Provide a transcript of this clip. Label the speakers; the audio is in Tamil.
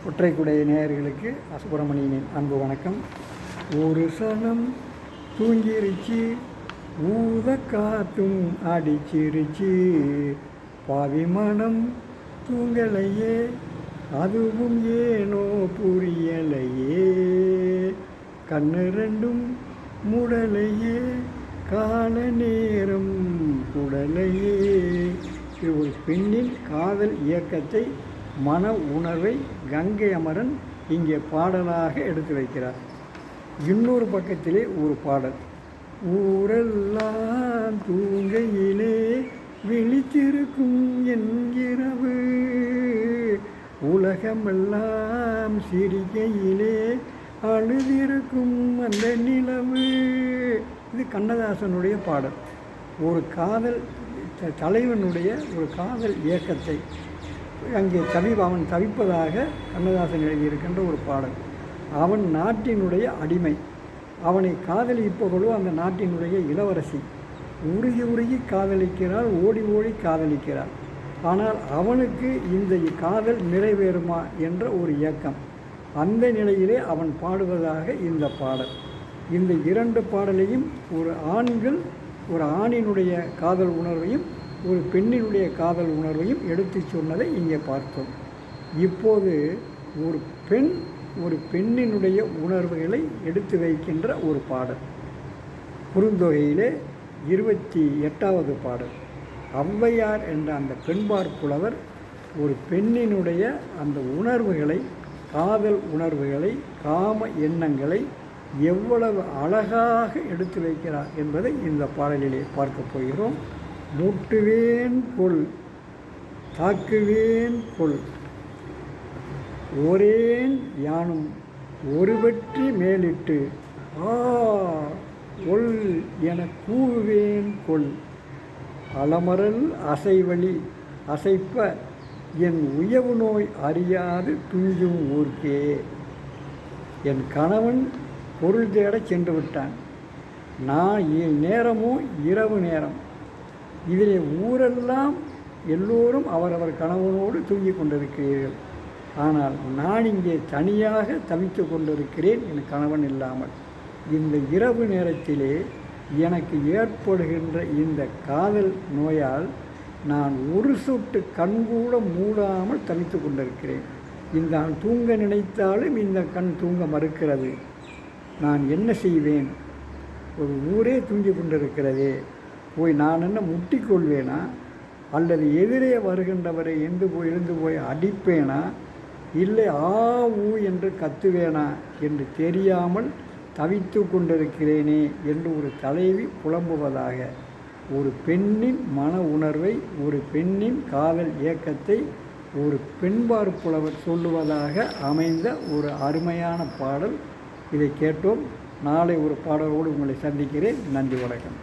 Speaker 1: ஒற்றைக்குடை நேயர்களுக்கு சுப்பிரமணியனின் அன்பு வணக்கம். ஒரு சனம் தூங்கிருச்சு, ஊத காத்தும் அடிச்சிருச்சு, பாவி மனம் தூங்கலையே, அதுவும் ஏனோ புரியலையே, கண்ணு ரெண்டும் முடலையே, கால நேரம் குடலையே. இது ஒரு பெண்ணின் காதல் இயக்கத்தை, மன உணர்வை கங்கை அமரன் இங்கே பாடலாக எடுத்து வைக்கிறார். இன்னொரு பக்கத்திலே ஒரு பாடல், ஊரெல்லாம் தூங்கையிலே விழித்திருக்கும் என்கிறவு, உலகமெல்லாம் சிரிக்கையிலே அழுதிருக்கும் அந்த நிலவு. இது கண்ணதாசனுடைய பாடல். ஒரு காதல் தலைவனுடைய ஒரு காதல் இயக்கத்தை அங்கே அவன் தவிப்பதாக கண்ணதாசன் எழுதியிருக்கின்ற ஒரு பாடல். அவன் நாட்டினுடைய அடிமை, அவனை காதலிப்பவளோ அந்த நாட்டினுடைய இளவரசி. உருகி உருகி காதலிக்கிறாள், ஓடி ஓடி காதலிக்கிறாள். ஆனால் அவனுக்கு இந்த காதல் நிறைவேறுமா என்ற ஒரு இயக்கம். அந்த நிலையிலே அவன் பாடுவதாக இந்த பாடல். இந்த இரண்டு பாடலையும் ஒரு ஆணினுடைய காதல் உணர்வையும் ஒரு பெண்ணினுடைய காதல் உணர்வையும் எடுத்து சொன்னதை இங்கே பார்த்தோம். இப்போது ஒரு பெண்ணினுடைய உணர்வுகளை எடுத்து வைக்கின்ற ஒரு பாடல். குறுந்தொகையிலே 28வது பாடல். ஔவையார் என்ற அந்த பெண்பார் புலவர் ஒரு பெண்ணினுடைய அந்த உணர்வுகளை, காதல் உணர்வுகளை, காம எண்ணங்களை எவ்வளவு அழகாக எடுத்து வைக்கிறார் என்பதை இந்த பாடலிலே பார்க்க போகிறோம். மூட்டுவேன் கொள், தாக்குவேன் கொள், ஓரேன் யானும் ஒரு வெற்றி மேலிட்டு, ஒள் என கூவுவேன் கொள், அலமரல் அசைவழி அசைப்ப என் உயவு நோய் அறியாது துஞ்சும் ஊர்க்கே. என் கணவன் பொருள் தேடச் சென்று விட்டான். நான் நேரமோ இரவு நேரம். இதிலே ஊரெல்லாம் எல்லோரும் அவரவர் கணவனோடு தூங்கி கொண்டிருக்கிறீர்கள். ஆனால் நான் இங்கே தனியாக தவித்து கொண்டிருக்கிறேன், என் கணவன் இல்லாமல். இந்த இரவு நேரத்திலே எனக்கு ஏற்படுகின்ற இந்த காதல் நோயால் நான் ஒரு சொட்டு கண்கூட மூடாமல் தவித்து கொண்டிருக்கிறேன். நான் தூங்க நினைத்தாலும் இந்த கண் தூங்க மறுக்கிறது. நான் என்ன செய்வேன்? ஒரு ஊரே தூங்கி கொண்டிருக்கிறதே, போய் நான் என்ன முட்டிக்கொள்வேனா, அல்லது எதிரே வருகின்றவரை எழுந்து போய் அடிப்பேனா, இல்லை ஊ என்று கத்துவேனா என்று தெரியாமல் தவித்து கொண்டிருக்கிறேனே என்று ஒரு தலைவி புலம்புவதாக, ஒரு பெண்ணின் மன உணர்வை, ஒரு பெண்ணின் காதல் இயக்கத்தை ஒரு பெண்பார் புலவர் சொல்லுவதாக அமைந்த ஒரு அருமையான பாடல். இதை கேட்டோம். நாளை ஒரு பாடலோடு உங்களை சந்திக்கிறேன். நன்றி, வணக்கம்.